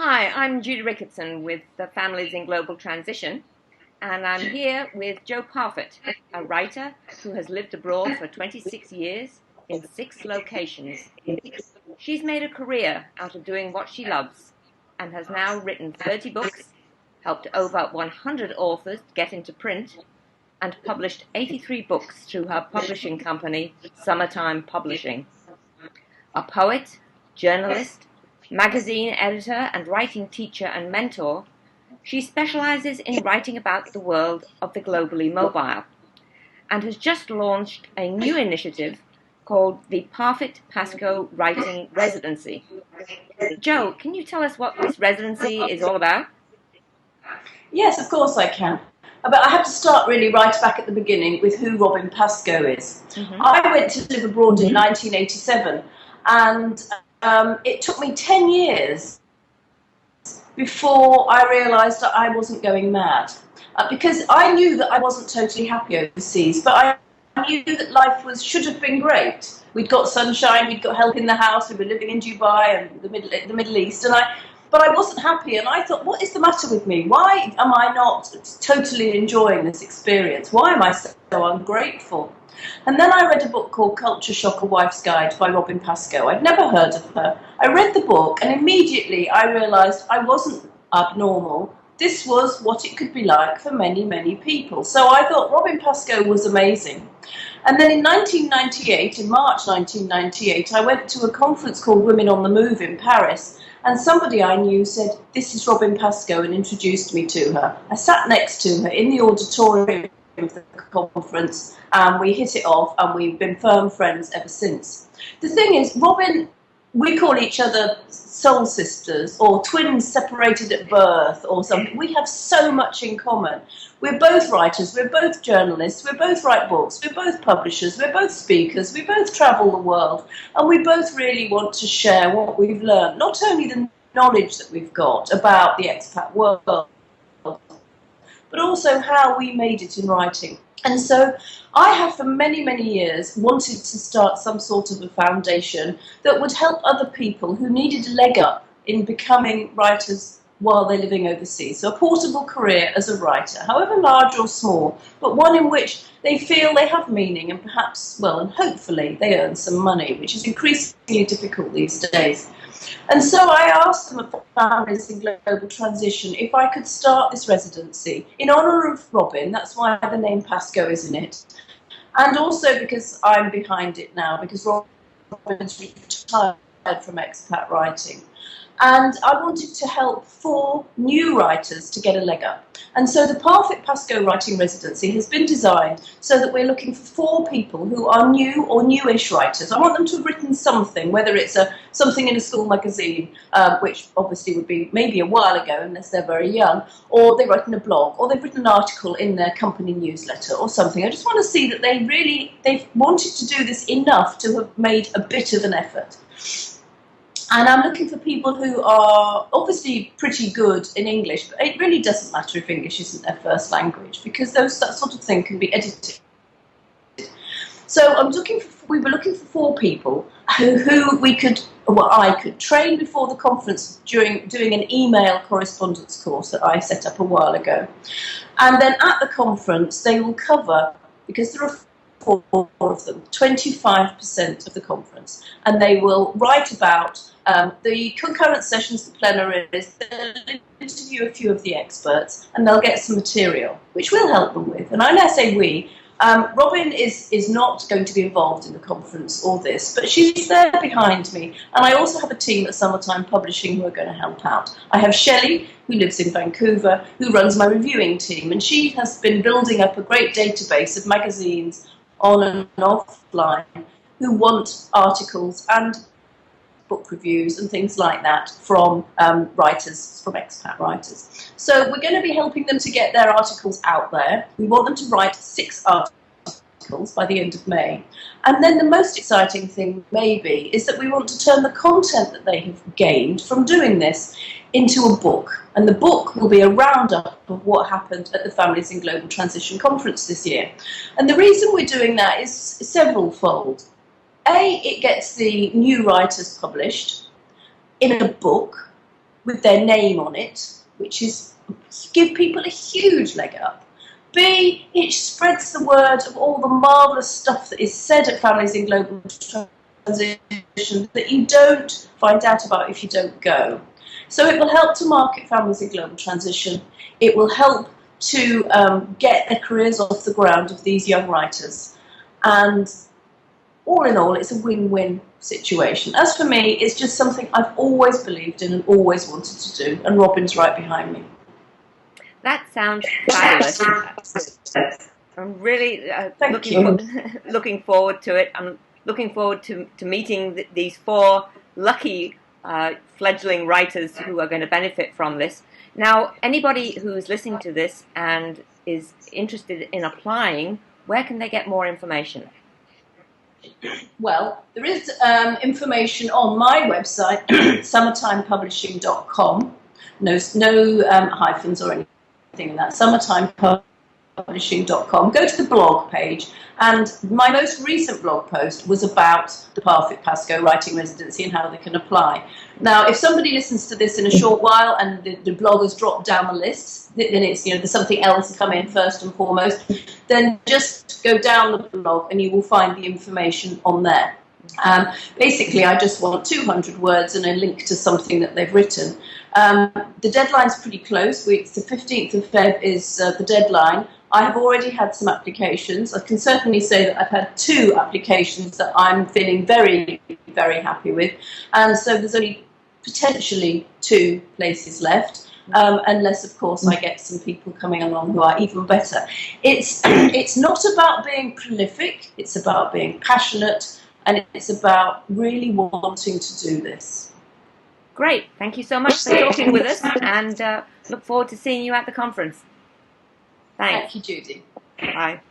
Hi, I'm Judy Ricketson with the Families in Global Transition, and I'm here with Jo Parfitt, a writer who has lived abroad for 26 years in 6 locations. She's made a career out of doing what she loves and has now written 30 books, helped over 100 authors get into print, and published 83 books through her publishing company, Summertime Publishing. A poet, journalist, magazine editor and writing teacher and mentor, she specializes in writing about the world of the globally mobile and has just launched a new initiative called the Parfitt Pascoe Writing Residency. Jo, can you tell us what this residency is all about? Yes, of course I can. But I have to start really right back at the beginning with who Robin Pascoe is. I went to live abroad in 1987, and it took me 10 years before I realised that I wasn't going mad. Because I knew that I wasn't totally happy overseas, but I knew that life should have been great. We'd got sunshine, we'd got help in the house, we were living in Dubai and the Middle East, but I wasn't happy, and I thought, what is the matter with me? Why am I not totally enjoying this experience? Why am I so ungrateful? And then I read a book called Culture Shock: A Wife's Guide by Robin Pascoe. I'd never heard of her. I read the book, and immediately I realised I wasn't abnormal. This was what it could be like for many, many people. So I thought Robin Pascoe was amazing. And then in 1998, in March 1998, I went to a conference called Women on the Move in Paris, and somebody I knew said, "This is Robin Pascoe," and introduced me to her. I sat next to her in the auditorium of the conference, and we hit it off, and we've been firm friends ever since. The thing is, Robin, we call each other soul sisters or twins separated at birth or something. We have so much in common. We're both writers, we're both journalists, we both write books, we're both publishers, we're both speakers, we both travel the world, and we both really want to share what we've learned, not only the knowledge that we've got about the expat world, but also how we made it in writing. And so I have for many, many years wanted to start some sort of a foundation that would help other people who needed a leg up in becoming writers while they're living overseas. So a portable career as a writer, however large or small, but one in which they feel they have meaning and perhaps, well, and hopefully they earn some money, which is increasingly difficult these days. And so I asked them at Families in Global Transition if I could start this residency in honour of Robin. That's why the name Pascoe is in it. And also because I'm behind it now, because Robin's retired from expat writing. And I wanted to help 4 new writers to get a leg up. And so the Parfitt Pascoe Writing Residency has been designed so that we're looking for 4 people who are new or newish writers. I want them to have written something, whether it's something in a school magazine, which obviously would be maybe a while ago unless they're very young, or they've written a blog, or they've written an article in their company newsletter or something. I just want to see that they've wanted to do this enough to have made a bit of an effort. And I'm looking for people who are obviously pretty good in English, but it really doesn't matter if English isn't their first language, because that sort of thing can be edited. So we were looking for 4 people who I could train before the conference during doing an email correspondence course that I set up a while ago. And then at the conference they will cover, because there are 4 of them, 25% of the conference, and they will write about the concurrent sessions, the plenaries. They'll interview a few of the experts, and they'll get some material, which we'll help them with. And I say we. Robin is not going to be involved in the conference or this, but she's there behind me. And I also have a team at Summertime Publishing who are going to help out. I have Shelley, who lives in Vancouver, who runs my reviewing team, and she has been building up a great database of magazines on and offline who want articles and book reviews and things like that from writers, from expat writers. So we're going to be helping them to get their articles out there. We want them to write 6 articles by the end of May. And then the most exciting thing maybe is that we want to turn the content that they have gained from doing this into a book. And the book will be a roundup of what happened at the Families in Global Transition Conference this year. And the reason we're doing that is several-fold. A, it gets the new writers published in a book, with their name on it, which is give people a huge leg up. B, it spreads the word of all the marvellous stuff that is said at Families in Global Transition that you don't find out about if you don't go. So it will help to market Families in Global Transition. It will help to get their careers off the ground of these young writers. And all in all, it's a win-win situation. As for me, it's just something I've always believed in and always wanted to do, and Robin's right behind me. That sounds fabulous. I'm really looking forward to it. I'm looking forward to meeting these 4 lucky fledgling writers who are going to benefit from this. Now, anybody who's listening to this and is interested in applying, where can they get more information? Well, there is information on my website, summertimepublishing.com. No hyphens or anything in that. Summertimepublishing.com. Go to the blog page, and my most recent blog post was about the Parfitt Pascoe writing residency and how they can apply. Now, if somebody listens to this in a short while and the blog has dropped down the list, then it's, there's something else come in first and foremost, then just go down the blog and you will find the information on there. Basically, I just want 200 words and a link to something that they've written. The deadline's pretty close. It's the 15th of Feb is the deadline. I have already had some applications. I can certainly say that I've had 2 applications that I'm feeling very, very happy with. And so there's only potentially 2 places left, unless, of course, I get some people coming along who are even better. It's not about being prolific. It's about being passionate, and it's about really wanting to do this. Great. Thank you so much for talking with us, and look forward to seeing you at the conference. Thanks. Thank you, Judy. Bye.